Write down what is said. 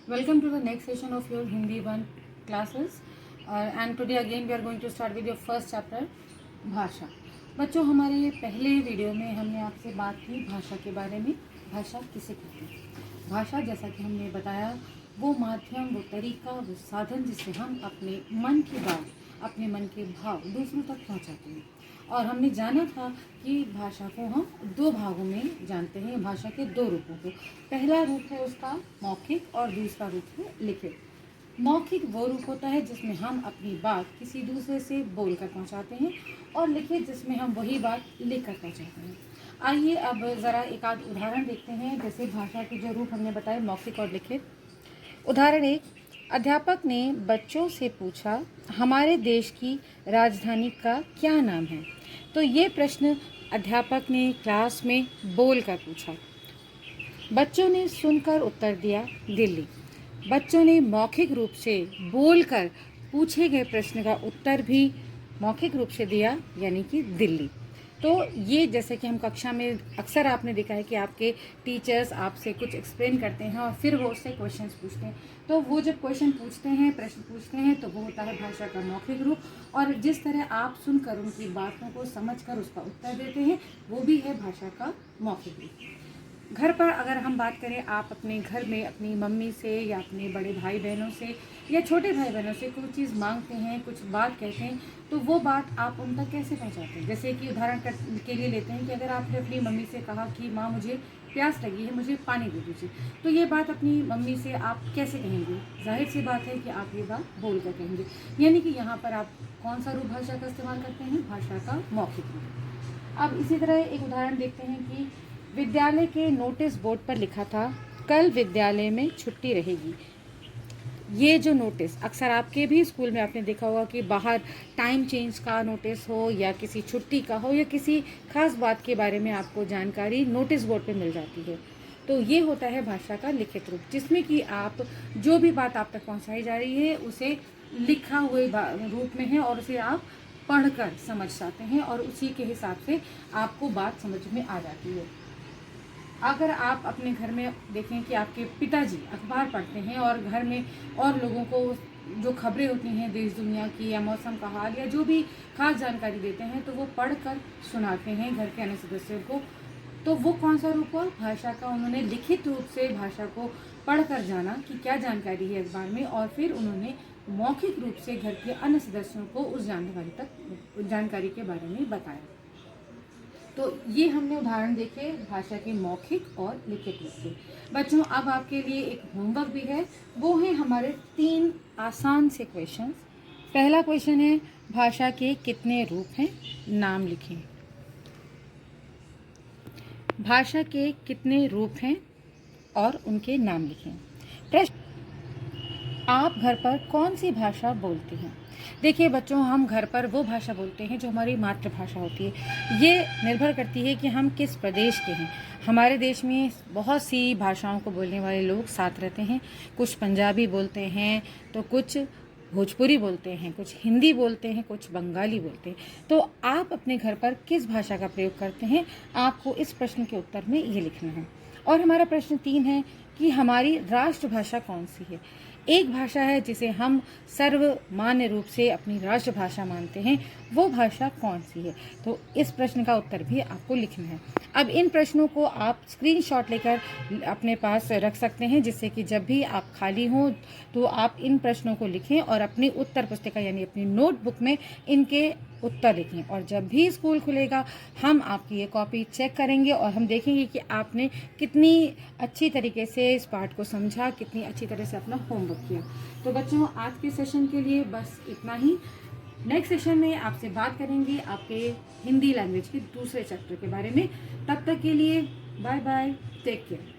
Welcome to the next session of your Hindi 1 classes and today again we are going to start with your first chapter भाषा। बच्चों, हमारे पहले video में हमने आपसे बात की भाषा के बारे में। भाषा किसे कहते हैं? भाषा, जैसा कि हमने बताया, वो माध्यम, वो तरीका, वो साधन जिससे हम अपने मन की बात, अपने मन के भाव दूसरों तक पहुंचाते हैं। और हमने जाना था कि भाषा को हम दो भागों में जानते हैं, भाषा के दो रूपों को। पहला रूप है उसका मौखिक और दूसरा रूप है लिखित। मौखिक वो रूप होता है जिसमें हम अपनी बात किसी दूसरे से बोलकर पहुंचाते हैं, और लिखित जिसमें हम वही बात लिखकर पहुंचाते हैं। आइए अब ज़रा एक आध उदाहरण देखते हैं, जैसे भाषा के जो रूप हमने बताए, मौखिक और लिखित। उदाहरण 1, अध्यापक ने बच्चों से पूछा, हमारे देश की राजधानी का क्या नाम है? तो ये प्रश्न अध्यापक ने क्लास में बोलकर पूछा। बच्चों ने सुनकर उत्तर दिया, दिल्ली। बच्चों ने मौखिक रूप से बोलकर पूछे गए प्रश्न का उत्तर भी मौखिक रूप से दिया, यानी कि दिल्ली। तो ये जैसे कि हम कक्षा में अक्सर आपने देखा है कि आपके टीचर्स आपसे कुछ एक्सप्लेन करते हैं और फिर वो उससे क्वेश्चंस पूछते हैं। तो वो जब क्वेश्चन पूछते हैं, प्रश्न पूछते हैं, तो वो होता है भाषा का मौखिक रूप। और जिस तरह आप सुनकर उनकी बातों को समझकर उसका उत्तर देते हैं, वो भी है भाषा का मौखिक रूप। घर पर अगर हम बात करें, आप अपने घर में अपनी मम्मी से या अपने बड़े भाई बहनों से या छोटे भाई बहनों से कोई चीज़ मांगते हैं, कुछ बात कहते हैं, तो वो बात आप उन तक कैसे पहुंचाते हैं? जैसे कि उदाहरण के लिए लेते हैं कि अगर आपने अपनी मम्मी से कहा कि माँ, मुझे प्यास लगी है, मुझे पानी दे दीजिए, तो ये बात अपनी मम्मी से आप कैसे कहेंगे? जाहिर सी बात है कि आप ये बात बोल कर कहेंगे। यानी कि यहाँ पर आप कौन सा रूप भाषा का इस्तेमाल करते हैं? भाषा का मौखिक रूप। अब इसी तरह एक उदाहरण देखते हैं कि विद्यालय के नोटिस बोर्ड पर लिखा था, कल विद्यालय में छुट्टी रहेगी। ये जो नोटिस, अक्सर आपके भी स्कूल में आपने देखा होगा कि बाहर टाइम चेंज का नोटिस हो या किसी छुट्टी का हो या किसी खास बात के बारे में आपको जानकारी नोटिस बोर्ड पे मिल जाती है। तो ये होता है भाषा का लिखित रूप, जिसमें कि आप जो भी बात आप तक पहुंचाई जा रही है उसे लिखा हुए रूप में है और उसे आप पढ़कर समझ जाते हैं और उसी के हिसाब से आपको बात समझ में आ जाती है। अगर आप अपने घर में देखें कि आपके पिताजी अखबार पढ़ते हैं और घर में और लोगों को जो खबरें होती हैं देश दुनिया की या मौसम का हाल या जो भी खास जानकारी देते हैं, तो वो पढ़कर सुनाते हैं घर के अन्य सदस्यों को। तो वो कौन सा रूप हुआ? भाषा का। उन्होंने लिखित रूप से भाषा को पढ़कर जाना कि क्या जानकारी है अखबार में, और फिर उन्होंने मौखिक रूप से घर के अन्य सदस्यों को उस जानकारी के बारे में बताया। तो ये हमने उदाहरण देखे भाषा के मौखिक और लिखित रूप से। बच्चों, अब आपके लिए एक होमवर्क भी है, वो है हमारे 3 आसान से क्वेश्चंस। पहला क्वेश्चन है, भाषा के कितने रूप हैं? नाम लिखें। भाषा के कितने रूप हैं और उनके नाम लिखें। प्रश्न, आप घर पर कौन सी भाषा बोलते हैं? देखिए बच्चों, हम घर पर वो भाषा बोलते हैं जो हमारी मातृभाषा होती है। ये निर्भर करती है कि हम किस प्रदेश के हैं। हमारे देश में बहुत सी भाषाओं को बोलने वाले लोग साथ रहते हैं। कुछ पंजाबी बोलते हैं, तो कुछ भोजपुरी बोलते हैं, कुछ हिंदी बोलते हैं, कुछ बंगाली बोलते हैं। तो आप अपने घर पर किस भाषा का प्रयोग करते हैं, आपको इस प्रश्न के उत्तर में ये लिखना है। और हमारा प्रश्न 3 है कि हमारी राष्ट्रभाषा कौन सी है? एक भाषा है जिसे हम सर्वमान्य रूप से अपनी राष्ट्रभाषा मानते हैं, वो भाषा कौन सी है? तो इस प्रश्न का उत्तर भी आपको लिखना है। अब इन प्रश्नों को आप स्क्रीनशॉट लेकर अपने पास रख सकते हैं, जिससे कि जब भी आप खाली हों तो आप इन प्रश्नों को लिखें और अपनी उत्तर पुस्तिका यानी अपनी नोटबुक में इनके उत्तर लिखें। और जब भी स्कूल खुलेगा, हम आपकी ये कॉपी चेक करेंगे और हम देखेंगे कि आपने कितनी अच्छी तरीके से इस पाठ को समझा, कितनी अच्छी तरह से अपना होमवर्क किया। तो बच्चों, आज के सेशन के लिए बस इतना ही। नेक्स्ट सेशन में आपसे बात करेंगे आपके हिंदी लैंग्वेज के दूसरे चैप्टर के बारे में। तब तक के लिए बाय बाय, टेक केयर।